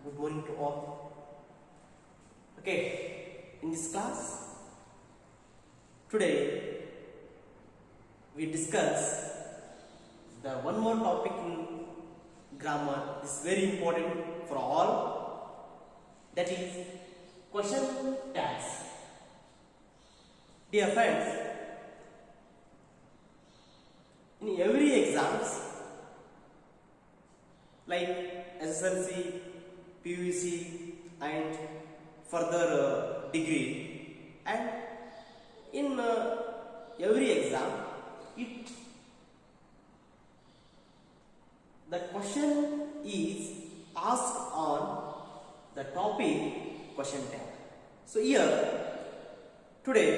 Good morning to all. Okay, in this class, today we discuss the one more topic in grammar is very important for all, that is question tags. Dear friends, in every exams like SSLC, PUC and further degree, and in every exam the question is asked on the topic question tag. So here today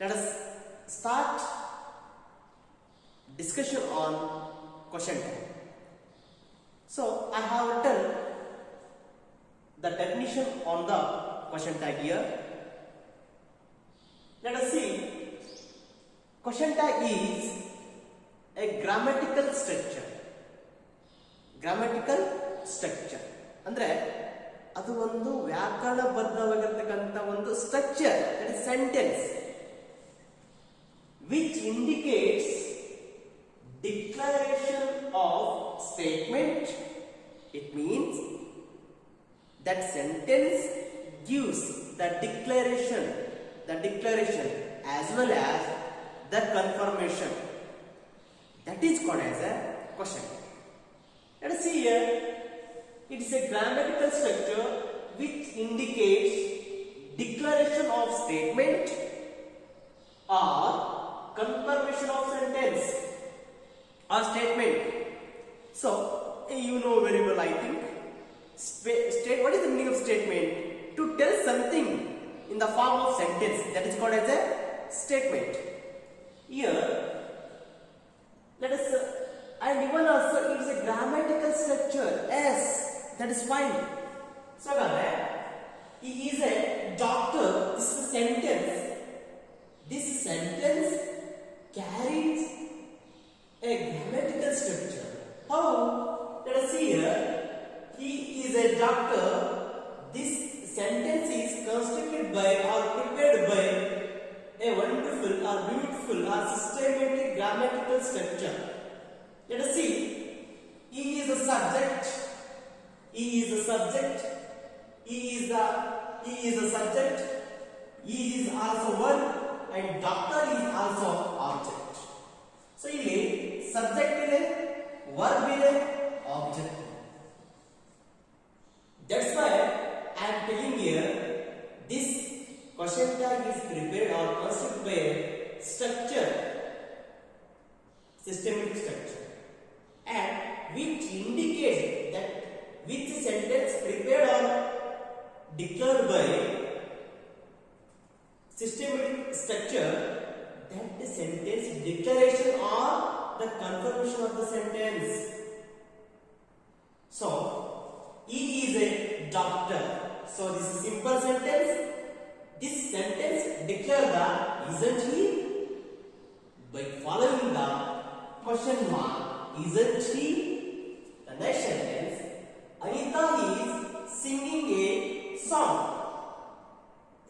let us start discussion on question tag. So I have written the definition on the question tag here. Let us see. Question tag is a grammatical structure. Grammatical structure ಅಂದ್ರೆ ಅದು ಒಂದು ವ್ಯಾಕರಣಬದ್ಧವಾಗಿರತಕ್ಕಂತ ಒಂದು structure, that is sentence, which indicates declaration of statement. It means that sentence gives the declaration as well as the confirmation. That is called as a question. Let us see here. It is a grammatical structure which indicates declaration of statement or confirmation of sentence or statement. So you know very well, I think. What is the meaning of statement? To tell something in the form of sentence, that is called as a statement. Here, let us, and even also it is a grammatical structure. Yes, that is fine. So, he is a doctor. This is a sentence. This sentence carries a grammatical structure. How? Let us see here. He is a doctor. This sentence is constructed by or prepared by a wonderful or beautiful or systematic grammatical structure. Let us see. He is a subject. He is a subject. He is a subject. He is also one, and doctor is also object. So ಇಲ್ಲಿ subject ಇದೆ, verb ಇದೆ, object. That's why I am telling here this question tag is prepared or constructed by structure, systematic structure, and which indicates that which sentence prepared or declared by systematic structure, that the sentence declaration or the confirmation of the sentence. So he is a doctor. So this is simple sentence. This sentence declare the isn't he by following the question mark. Isn't he? The next sentence, Anita is singing a song.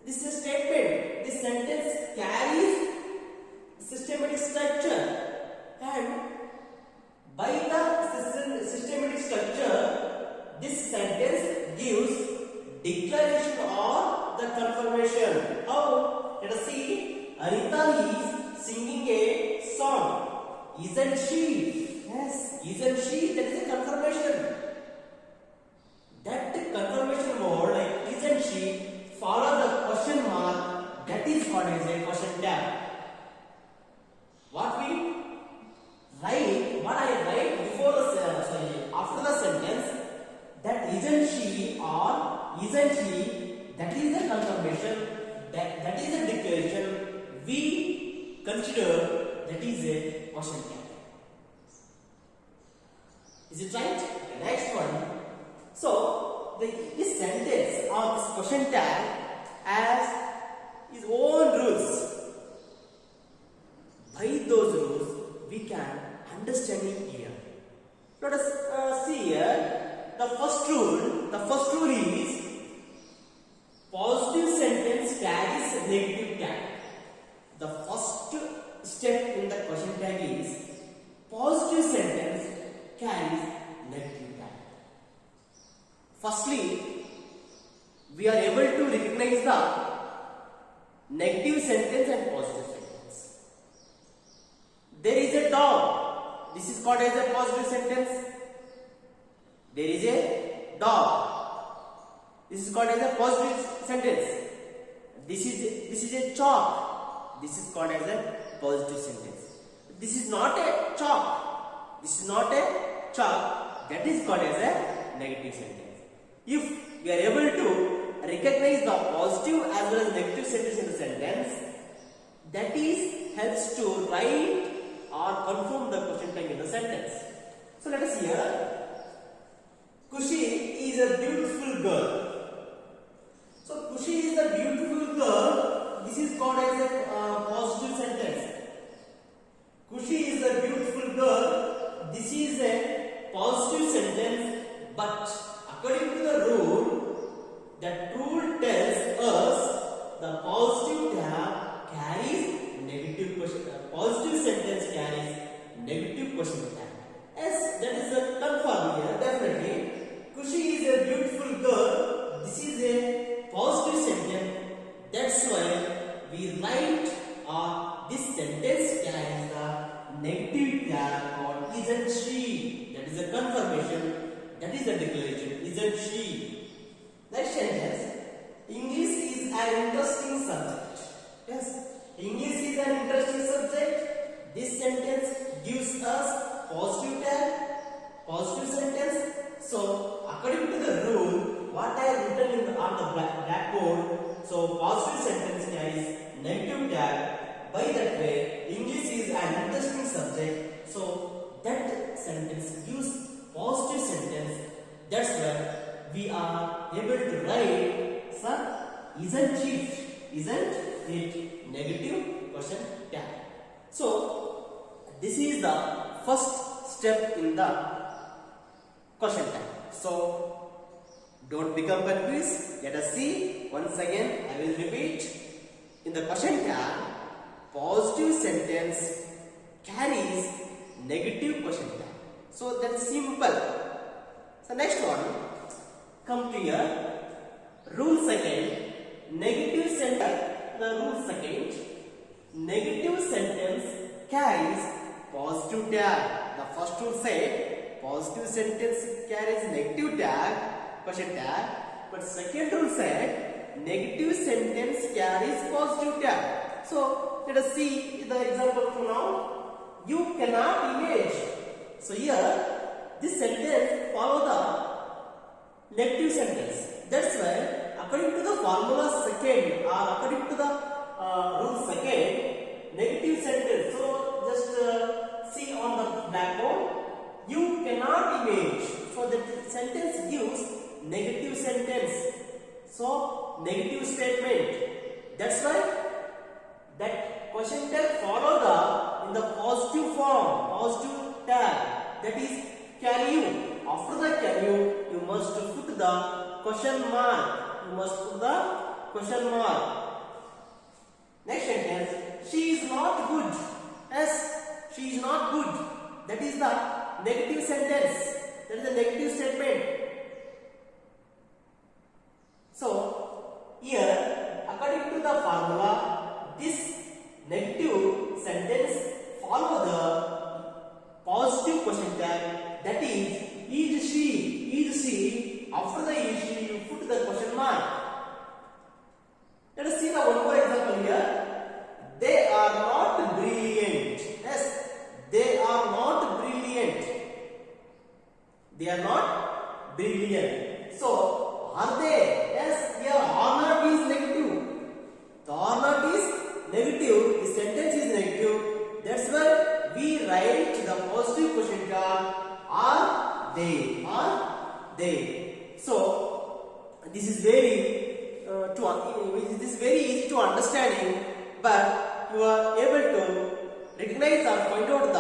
This is a statement. This sentence carries systematic structure, and by the systematic structure, this sentence gives declaration or the confirmation. How? Let us see. Anita is singing a song. Isn't she? Yes, isn't she? That is a confirmation. That confirmation word, like isn't she, follow the question mark, that is called as a question tag. What I write before the after the sentence, that isn't she or isn't he, that is a confirmation, that is a declaration, we consider that is a question tag. Is it right? The next one. So this sentence or this question tag has its own rules. By those rules we can understand it here. Let us see here. The first rule is positive sentence carries negative tag. The first step in the question tag is positive sentence carries negative tag. Firstly, we are able to recognize the negative sentence and positive sentence. There is a dog. This is called as a positive sentence. There is a dog. This is called as a positive sentence. This is a chalk. This is called as a positive sentence. This is not a chalk. This is not a chalk. That is called as a negative sentence. If we are able to recognize the positive as well as negative sentence in the sentence, that is helps to write or confirm the question tag in the sentence. So let us hear. Kushi is a beautiful girl. So Kushi is a beautiful girl. This is called as a positive sentence. Kushi is a beautiful girl. This is a positive sentence. But according to the rule, that rule tells us the positive tag carries negative question. Positive sentence carries negative question tag. Yes, that is a confirm here. Definitely, Kushi is a beautiful girl. This is a positive sentence. That's why we write this sentence carries the negative tag called isn't she. That is a confirmation. That is the declaration. Isn't she? Next sentence. English is an interesting subject. Yes, English is an interesting subject. This sentence gives us positive tag, positive sentence. So according to the rule, what I have written on the blackboard, so positive sentence carries negative tag. By that way, English is an interesting subject. So that sentence gives positive sentence. That's why we are able to write, sir, isn't it negative question tag. So this is the first step in the question tag. So don't become confused. Let us see once again. I will repeat. In the question tag, positive sentence carries negative question tag. So that's simple. So next one, come to here. Rule second, negative sentence. The rule second, negative sentence carries positive tag. The first rule said positive sentence carries negative tag, question tag. But second rule said negative sentence carries positive tag. So let us see the example for now. You cannot image. So here this sentence follow the negative sentence. That's why according to the formula second or according to the rule second, negative sentence. So just see on the blackboard. You cannot image. So the sentence gives negative sentence. So negative statement. That's why that question tag follow the in the positive form, positive tag. That is can you. After the can you must put the question mark. You must put the question mark. Next sentence. She is not good. Yes, she is not good. That is the negative sentence. That is the negative statement. So here, according to the formula, this negative sentence follow the positive question tag. That is she. After the is she, you put the question mark. Let us see the one more example here. They are not brilliant. Yes, they are not brilliant. They are not brilliant. So, are they? Yes, here are not is negative. The are not is negative. The sentence is negative. That's why we write the positive question tag. Are they? Are they? So, this is very easy to understanding, but you are able to recognize or point out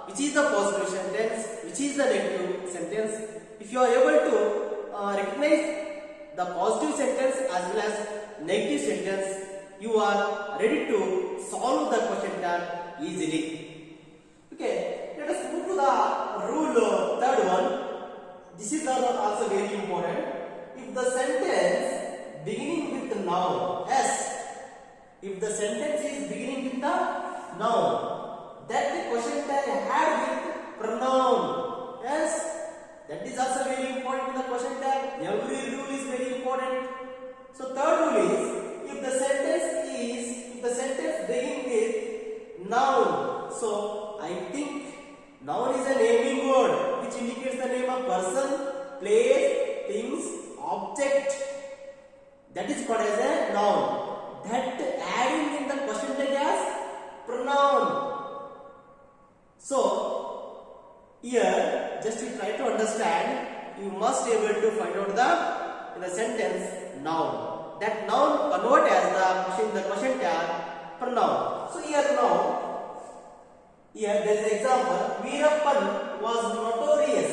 which is the positive sentence, which is the negative sentence. If you are able to recognize the positive sentence as well as negative sentence, you are ready to solve the question tag easily. Okay, let us move to the rule third one. This is also very important. If the sentence beginning with the noun S, if the sentence is beginning with the noun, that the question tag had with pronoun S, that is also very important in the question tag. Every rule is very important. So third rule is, if the sentence begins with noun, so I think noun is a naming word which indicates the name of person, place, things, object. That is called as a noun. That adding in the question tag as pronoun. So here, just to try to understand, you must be able to find out the in the sentence noun. That noun convert as the question tag pronoun. So here now, here there is an example. Veerappan was notorious.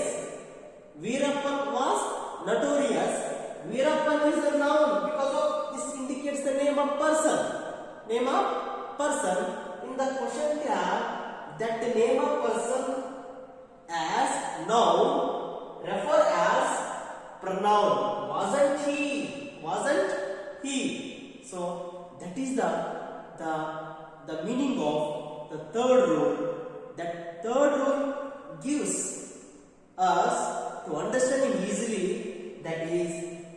Veerappan was notorious. Veerappan is a noun because of this indicates the name of person. Name of person. In the question tag, that the name of person as noun refer as pronoun. Wasn't he? Wasn't he? So that is the meaning of the third rule. That third rule gives us to understanding easily, that is,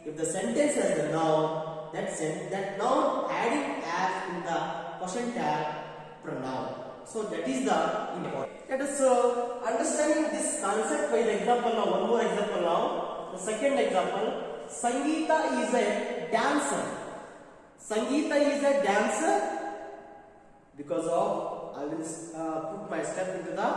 if the sentence has the noun, that noun adding as in the question tag pronoun. So that is the important. Let us understanding this concept by the example now. One more example now. The second example. Sangeeta is a dancer. Sangeeta is a dancer because of, I will put my step into the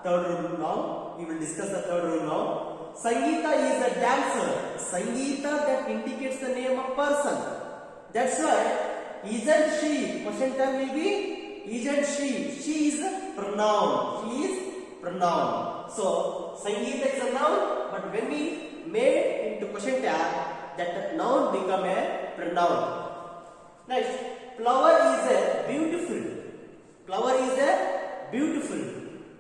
third rule now. We will discuss the third rule now. Sangeeta is a dancer. Sangeeta, that indicates the name of person. That's why, isn't she? Question tag will be isn't she? She is a pronoun. She is pronoun. So Sangeeta is a noun, but when we made into question tag, that noun become a pronoun. Next, flower is a beautiful. Flower is a beautiful.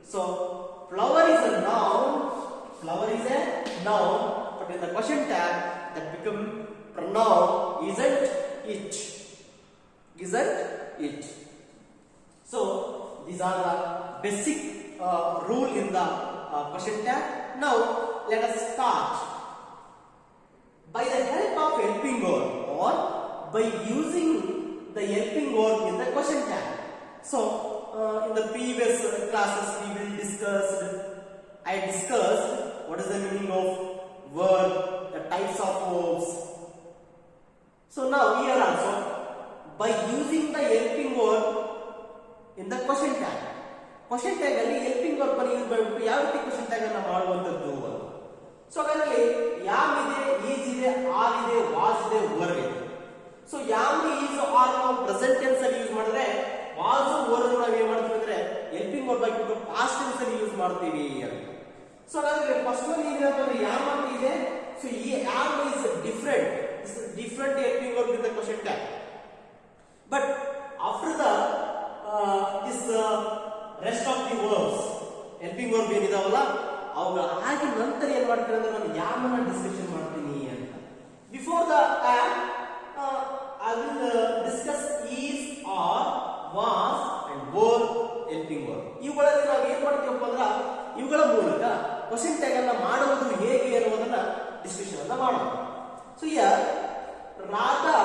So flower is a noun. Flower is a noun, but in the question tag, that become pronoun. Isn't it? Isn't it? So these are the basic rule in the question tag. Now let us start. By the help of helping verb or by using the helping verb in the question tag. So in the previous classes I discussed what is the meaning of verb, the types of verbs. So now here also, by using the helping verb in the question tag. Question tag ಅಲ್ಲಿ helping verb ಅನ್ನು use ಮಾಡಿಬಿಟ್ಟು ಯಾವ ರೀತಿ question tag ಅನ್ನು ಮಾಡುವಂತದ್ದು ಅಂತ. So ಅದರಲ್ಲಿ yam ಇದೆ, ಈಸ್ ಇದೆ, ಆರ್ ಇದೆ, ವಾಸ್ ಇದೆ, ವರ್ ಇದೆ. ಸೊ ಯಾಮ್, ಈಸ್, ಆರ್ ನಾವು ಪ್ರೆಸೆಂಟ್ ಟೆನ್ಸ್ ಅಲ್ಲಿ ಯೂಸ್ ಮಾಡಿದ್ರೆ, ವಾಸ್, ವರ್ ನಾವು ಏನು ಮಾಡ್ತೀವಿ ಅಂದ್ರೆ helping verb ಆಗಿಬಿಟ್ಟು ಪಾಸ್ಟ್ ಟೆನ್ಸ್ ಅಲ್ಲಿ ಯೂಸ್ ಮಾಡ್ತೀವಿ ಅಂತ. ಸೊ ಹಾಗಾದ್ರೆ ಫಸ್ಟ್ ಒನ್ ಏನಪ್ಪ ಅಂದ್ರೆ ಯಾಮ್ ಅಂತ ಇದೆ. ಸೊ ಈ yam is different helping verb in the question tag. But after the this rest of the verbs, helping verb ಏನಿದಾವಲ್ಲ ಅವುಗಳ ಹಾಗೆ ನಂತರ ಏನ್ ಮಾಡ್ತಾರೆ ಅಂದ್ರೆ ನಾನು ಯಾಮನ್ನ ಡಿಸ್ಕಷನ್ ಮಾಡ್ತೀನಿ ಅಂತ. Before the I will discuss is, are, was and were helping verb. ಇವುಗಳಲ್ಲಿ ನಾವು ಏನ್ ಮಾಡ್ತೀವಪ್ಪ ಅಂದ್ರೆ ಇವುಗಳ ಮೂಲಕ ಕ್ವೆಶ್ಚನ್ ಟ್ಯಾಗ್ ಅನ್ನ ಮಾಡುವುದು ಹೇಗೆ ಅನ್ನೋದನ್ನ ಡಿಸ್ಕಷನ್ ಅನ್ನ ಮಾಡೋಣ. So here Radha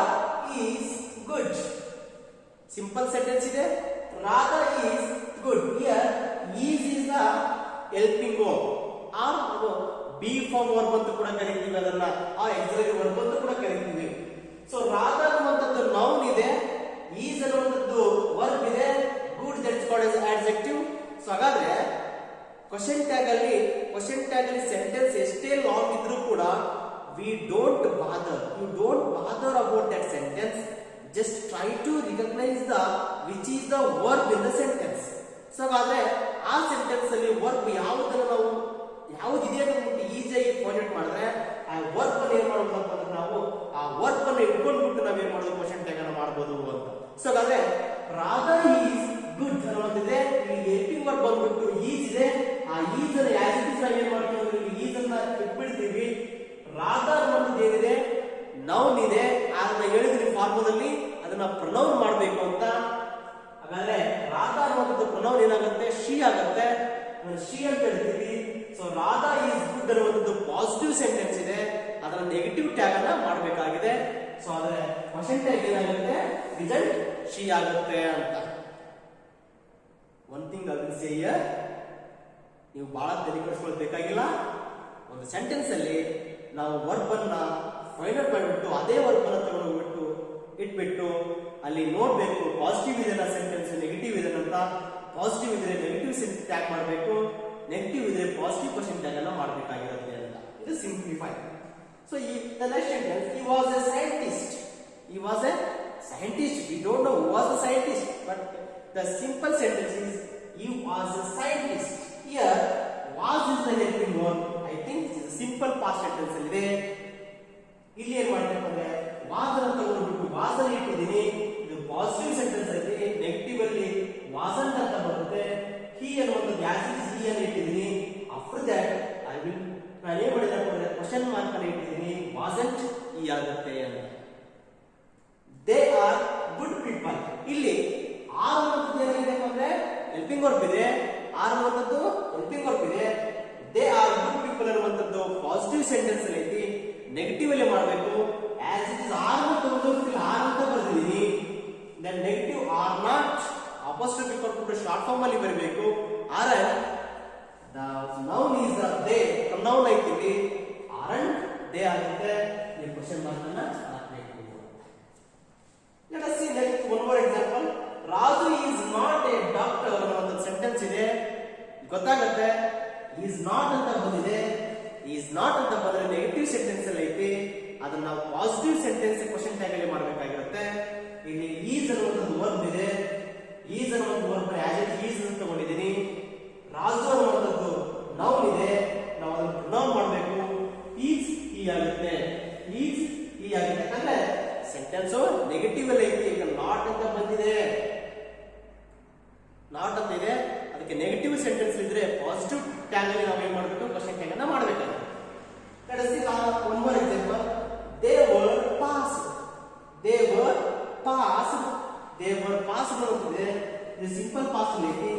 is good. Simple sentence ಇದೆ. Radha is good. Here is the helping verb. Or be form verb ಅಂತ ಕೂಡ ಕರೀತೀವಿ ಅದನ್ನ. auxiliary verb ಅಂತ ಕೂಡ ಕರೀತೀವಿ. ಸೊ ರಾಧಾ ಅನ್ನುವಂಥದ್ದು noun ಇದೆ, is ಅನ್ನುವಂಥದ್ದು verb ಇದೆ, good that is called as adjective. So ಹಾಗಾದ್ರೆ ಕ್ವೆಶ್ಚನ್ ಟ್ಯಾಗ್ ಅಲ್ಲಿ ಸೆಂಟೆನ್ಸ್ ಎಷ್ಟೇ ಲಾಂಗ್ ಇದ್ರೂ ಕೂಡ you don't bother about that sentence. Just try to recognize which is the verb in the sentence. So ಹಾಗಾದ್ರೆ ಆ sentence ಅಲ್ಲಿ verb ಯಾವುದನ್ನ ನಾವು ಯಾವುದಿದೆ ಅಂತ ಈಸಿಯಾಗಿ ಫೈಂಡ್ ಮಾಡಿದ್ರೆ ಆ ವರ್ಬ್ ಅನ್ನು ಏನ್ ಮಾಡಬೇಕಪ್ಪ ಅಂದ್ರೆ ನಾವು ಆ ವರ್ಬ್ ಅನ್ನು ಇಟ್ಕೊಂಡ್ಬಿಟ್ಟು ನಾವ್ ಏನ್ ಮಾಡೋದು ಕ್ವಶನ್ ಟ್ಯಾಗ್ ಅನ್ನ ಮಾಡಬಹುದು ಅಂತ. ಸೊ ಹಾಗಾದ್ರೆ ರಾಧಾ ಈಸ್ ಗುಡ್ ಅನ್ನೋದಿದೆ, ಇಲ್ಲಿ ಹೆಲ್ಪಿಂಗ್ ವರ್ಬ್ ಬಂದ್ಬಿಟ್ಟು ಈಸ್ ಇದೆ. ಆ ಈಸ್ ಅನ್ನ ಆಸ್ ಇಟ್ ಇಸ್ ನಾವ್ ಏನ್ ಮಾಡ್ತೀವಿ ಅಂದ್ರೆ ಈಸ್ ಅನ್ನ ಇಟ್ಬಿಡ್ತೀವಿ. ರಾಧಾ ಅನ್ನೋದು ಏನಿದೆ ನೌನ್ ಇದೆ, ಅದನ್ನ ಹೇಳಿದ್ರಿ ಫಾರ್ಮದಲ್ಲಿ ಅದನ್ನ ಪ್ರೊನೌನ್ ಮಾಡಬೇಕು ಅಂತ. ಹಾಗಾದ್ರೆ ರಾಧಾ ಅನ್ನೋದು ಪ್ರೊನೌನ್ ಏನಾಗುತ್ತೆ ಶಿ ಆಗುತ್ತೆ, ಶಿ ಅಂತ ಹೇಳ್ತೀವಿ. ಸೊ ರಾಧಾ ಈಸ್ ಗುಡ್ ಅನ್ನುವಂಥದ್ದು ಪಾಸಿಟಿವ್ ಸೆಂಟೆನ್ಸ್ ಇದೆ, ಅದರ ನೆಗೆಟಿವ್ ಟ್ಯಾಗ್ ಅನ್ನ ಮಾಡಬೇಕಾಗಿದೆ. ಸೊ ಆದ್ರೆ ಕ್ವಶನ್ ಟ್ಯಾಗ್ ಏನಾಗುತ್ತೆ ರಿಸಲ್ಟ್ ಶಿ ಆಗುತ್ತೆ ಅಂತ. One thing I will say here, ನೀವು ಬಹಳ ತಲೆ ಕೆಡಿಸ್ಕೊಳ್ಬೇಕಾಗಿಲ್ಲ. ಒಂದು ಸೆಂಟೆನ್ಸ್ ಅಲ್ಲಿ ನಾವು ವರ್ಬ್ ಅನ್ನ ಫೈಂಡ್ ಔಟ್ ಮಾಡಿಬಿಟ್ಟು ಅದೇ ವರ್ಬ್ ಅನ್ನ ತಗೊಂಡೋಗ್ಬಿಟ್ಟು ಇಟ್ಬಿಟ್ಟು ಅಲ್ಲಿ ನೋಡ್ಬೇಕು ಪಾಸಿಟಿವ್ ಇದೆ ಸೆಂಟೆನ್ಸ್, ನೆಗೆಟಿವ್ ಇದೆ ಅಂತ. ಪಾಸಿಟಿವ್ ಇದ್ರೆ ನೆಗೆಟಿವ್ ಟ್ಯಾಗ್ ಮಾಡಬೇಕು, ನೆಗೆಟಿವ್ ಇದ್ರೆ ಪಾಸಿಟಿವ್ ಕ್ವಶನ್ ಟ್ಯಾಗ್ ಅನ್ನ ಮಾಡಬೇಕಾಗಿರುತ್ತೆ ಅಂತ. ಇದು ಸಿಂಪ್ಲಿಫೈ. ಸೊ ಈ the next sentence, he was a scientist. He was a scientist. We don't know who was the scientist, but the simple sentence is he was a scientist. Here was is the helping verb. I think it is a simple past sentence ಅಲ್ಲಿ ಇದೆ. ಇಲ್ಲಿ ಏನ್ ಮಾಡಬೇಕು ಅಂದ್ರೆ was ಅನ್ನು ತಗೊಂಡ್ಬಿಟ್ಟು was ಅಲ್ಲಿ ಇಟ್ಟಿದ್ದೀನಿ. ಇದು ಪಾಸಿಟಿವ್ ಸೆಂಟೆನ್ಸ್ ಅಲ್ಲಿ, ನೆಗೆಟಿವ್ ಅಲ್ಲಿ wasn't ಅಂತ ಬರುತ್ತೆ. he ಅನ್ನುವಂಥದ್ದು as it is he ಅನ್ನು ಇಟ್ಟಿದ್ದೀನಿ. after that I will ನಾನು ಏನ್ ಮಾಡಿದಪ್ಪ ಅಂದ್ರೆ ಕ್ವಶನ್ ಮಾರ್ಕ್ ಅನ್ನು ಇಟ್ಟಿದ್ದೀನಿ, wasn't he ಆಗುತ್ತೆ ಅಂತ. they are good people. ಇಲ್ಲಿ ಆರ್ ಅನ್ನುವಂಥದ್ದು ಏನಾಗಿದೆ ಅಂದ್ರೆ ಹೆಲ್ಪಿಂಗ್ ವರ್ಬ್ ಇದೆ, ಆರ್ ಅನ್ನುವಂಥದ್ದು ಹೆಲ್ಪಿಂಗ್ ವರ್ಬ್ ಇದೆ. ದೇ ಆರ್ ಗುಡ್ ಪೀಪಲ್ ಅನ್ನುವಂಥದ್ದು ಪಾಸಿಟಿವ್ ಸೆಂಟೆನ್ಸ್ ಅಲ್ಲಿ ಐತಿ, ನೆಗೆಟಿವ್ ಅಲ್ಲಿ ಮಾಡಬೇಕು. ಆಸ್ ಇಟ್ ಇಸ್ ಆರ್ ಅನ್ನು ತಗೊಂಡು ಆರ್ ಅಂತ ಬರ್ದಿದ್ದೀನಿ. ದೆನ್ ನೆಗೆಟಿವ್ ಆರ್ ನಾಟ್ ಅಪೋಸ್ಟ್ರೋಫಿ ಕೊಟ್ಬಿಟ್ಟು ಶಾರ್ಟ್ ಫಾರ್ಮ್ ಅಲ್ಲಿ ಬರಬೇಕು. Are the noun is the they, noun ಐತಿ ಇಲ್ಲಿ, ಆರಂಟ್ ದೇ ಆಗುತ್ತೆ. ಈ ಕ್ವಶನ್ ಮಾರ್ಕ್ ಅನ್ನ ಹಾಕಬೇಕು. Let us see next one more example. Raju is not A doctor ಅನ್ನುವಂಥ ಸೆಂಟೆನ್ಸ್ ಇದೆ, ಗೊತ್ತಾಗುತ್ತೆ. ಈಸ್ ನಾಟ್ ಅಂತ ಬಂದಿದೆ, ಈಸ್ ನಾಟ್ ಅಂತ ಬಂದ್ರೆ ನೆಗೆಟಿವ್ ಸೆಂಟೆನ್ಸ್ ಅಲ್ಲಿ ಐತಿ, ಅದನ್ನ ನಾವು ಪಾಸಿಟಿವ್ ಸೆಂಟೆನ್ಸ್ ಕ್ವಶನ್ ಟ್ಯಾಗ್ ಅಲ್ಲಿ ಮಾಡಬೇಕಾಗಿರುತ್ತೆ. ಇಲ್ಲಿ ಈಸ್ ಅನ್ನುವಂಥದ್ದು ವರ್ಬ್ ಇದೆ, ಈಸ್ ಅನ್ನುವಂಥ ವರ್ಬ್ ಆಸ್ ಇಟ್ ಈಸ್ ಅಂತ ತಗೊಂಡಿದ್ದೀನಿ. ರಾಜು ಅನ್ನುವಂಥದ್ದು ನೌನ್ ಇದೆ, ನಾವು ಅದನ್ನು ಪ್ರೊನೌನ್ ಮಾಡಬೇಕು. ಈಸ್ ಈ ಆಗುತ್ತೆ, ಈಸ್ ಈ ಆಗುತ್ತೆ. ಯಾಕಂದ್ರೆ ಸೆಂಟೆನ್ಸ್ ನೆಗೆಟಿವ್ ಅಲ್ಲಿ ಐತಿ, ಈಗ ನಾಟ್ ಅಂತ ಬಂದಿದೆ, ನಾಟ್ ಅಂತ ಇದೆ, ಅದಕ್ಕೆ ನೆಗೆಟಿವ್ ಸೆಂಟೆನ್ಸ್ ಇದ್ರೆ ಪಾಸಿಟಿವ್ ಟ್ಯಾಗ್ ಅಲ್ಲಿ ನಾವು ಏನ್ ಮಾಡಬೇಕು ಕ್ವಶನ್ ಟ್ಯಾಗ್ ಅನ್ನ ಮಾಡಬೇಕಾಗುತ್ತೆ. Let us see one more example. They were passed, they were passed, they were passed ಅನ್ನುವಂಥದ್ದು ಇದು ಸಿಂಪಲ್ ಪಾಸ್ಟ್ ಅಲ್ಲಿ ಐತಿ.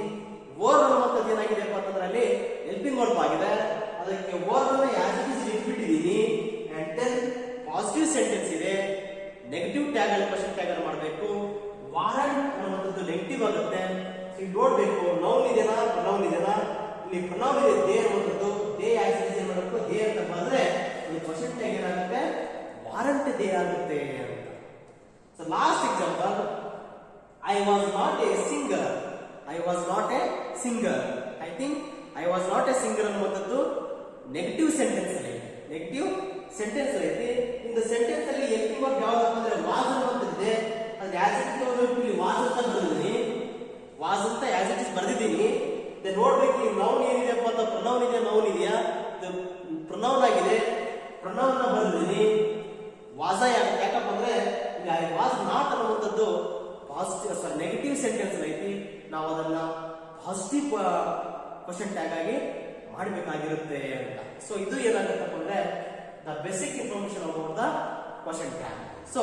ವರ್ ಅನ್ನುವಂಥದ್ದು ಏನಾಗಿದೆಪ್ಪ ಅಂತಂದ್ರೆ ಅಲ್ಲಿ ಹೆಲ್ಪಿಂಗ್ ವರ್ಬ್ ಆಗಿದೆ, ಅದಕ್ಕೆ ವರ್ ಅನ್ನ ಆಸ್ ಇಟ್ ಇಸ್ ಇಟ್ಬಿಟ್ಟಿದ್ದೀನಿ. ಅಂಡ್ ದೆನ್ ಪಾಸಿಟಿವ್ ಸೆಂಟೆನ್ಸ್ ಇದೆ, ನೆಗೆಟಿವ್ ಟ್ಯಾಗ್ ಅಲ್ಲಿ ಕ್ವಶನ್ ಟ್ಯಾಗ್ ಅನ್ನು ಮಾಡಬೇಕು. ವಾರಂಟ್ ಅನ್ನುವಂಥದ್ದು ನೆಗೆಟಿವ್ ಆಗುತ್ತೆ. ಇಲ್ಲಿ ನೋಡ್ಬೇಕು ನೌನ್ ಇದೆನಾ ಪ್ರೊನೌನ್ ಇದೆನಾ. ಇಲ್ಲಿ ಪ್ರೊನೌನ್ ಇದೆ ದೇ ಅನ್ನುವಂಥದ್ದು, ದೇ ಆಸ್ ಇಟ್ ಇಸ್ ಏನ್ ಮಾಡಬೇಕು ದೇ ಅಂತ ಬಂದ್ರೆ ಇಲ್ಲಿ ಕ್ವಶನ್ ಟ್ಯಾಗ್ ಏನಾಗುತ್ತೆ ವಾರಂಟ್ ದೇ ಆಗುತ್ತೆ ಅಂತ. So last example, I was not A singer. I was not A singer. I think I was not A singer ಅನ್ನುವಂಥದ್ದು ನೆಗೆಟಿವ್ ಸೆಂಟೆನ್ಸ್ ಅಲ್ಲಿ, ನೆಗೆಟಿವ್ ಸೆಂಟೆನ್ಸ್ ಐತಿ. ಇಂದ ಸೆಂಟೆನ್ಸ್ ಅಲ್ಲಿ ಹೆಲ್ಪಿಂಗ್ ವರ್ಬ್ ಯಾವ್ದಪ್ಪ ಅಂದ್ರೆ ವಾಸ್ ಅನ್ನುವಂಥದ್ದಿದೆ, ಅದು ಆಸ್ ಇಟ್ ಇಸ್ ಇಲ್ಲಿ was ಅಂತ ಬರ್ದಿದ್ದೀನಿ, ವಾಸ್ ಅಂತ ಆಸ್ ಇಟ್ ಇಸ್ ಬರ್ದಿದ್ದೀನಿ. ನೋಡ್ಬೇಕು ಇಲ್ಲಿ ನೌನ್ ಏನಿದೆಪ್ಪ ಅಂತ ಪ್ರೊನೌನ್ ಇದೆ, ನೌನ್ ಇದೆಯಾ, ಇದು ಪ್ರೊನೌನ್ ಆಗಿದೆ, ಪ್ರೊನೌನ್ ನ ಬರ್ದಿದ್ದೀನಿ. ವಾಸ ಯಾಕಪ್ಪ ಅಂದ್ರೆ ಇಲ್ಲಿ ಐ ವಾಸ್ ನಾಟ್ ಅನ್ನುವಂಥದ್ದು ಪಾಸಿಟಿವ್ ನೆಗೆಟಿವ್ ಸೆಂಟೆನ್ಸ್ ಐತಿ, ನಾವು ಅದನ್ನ ಪಾಸಿಟಿವ್ ಕ್ವಶನ್ ಟ್ಯಾಗ್ ಆಗಿ ಮಾಡಬೇಕಾಗಿರುತ್ತೆ ಅಂತ. ಸೊ ಇದು ಏನಾಗುತ್ತಪ್ಪ ಅಂದ್ರೆ the basic information about the question tag. So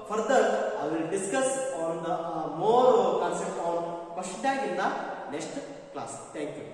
further I will discuss on the more concept on question tag in the next class. Thank you.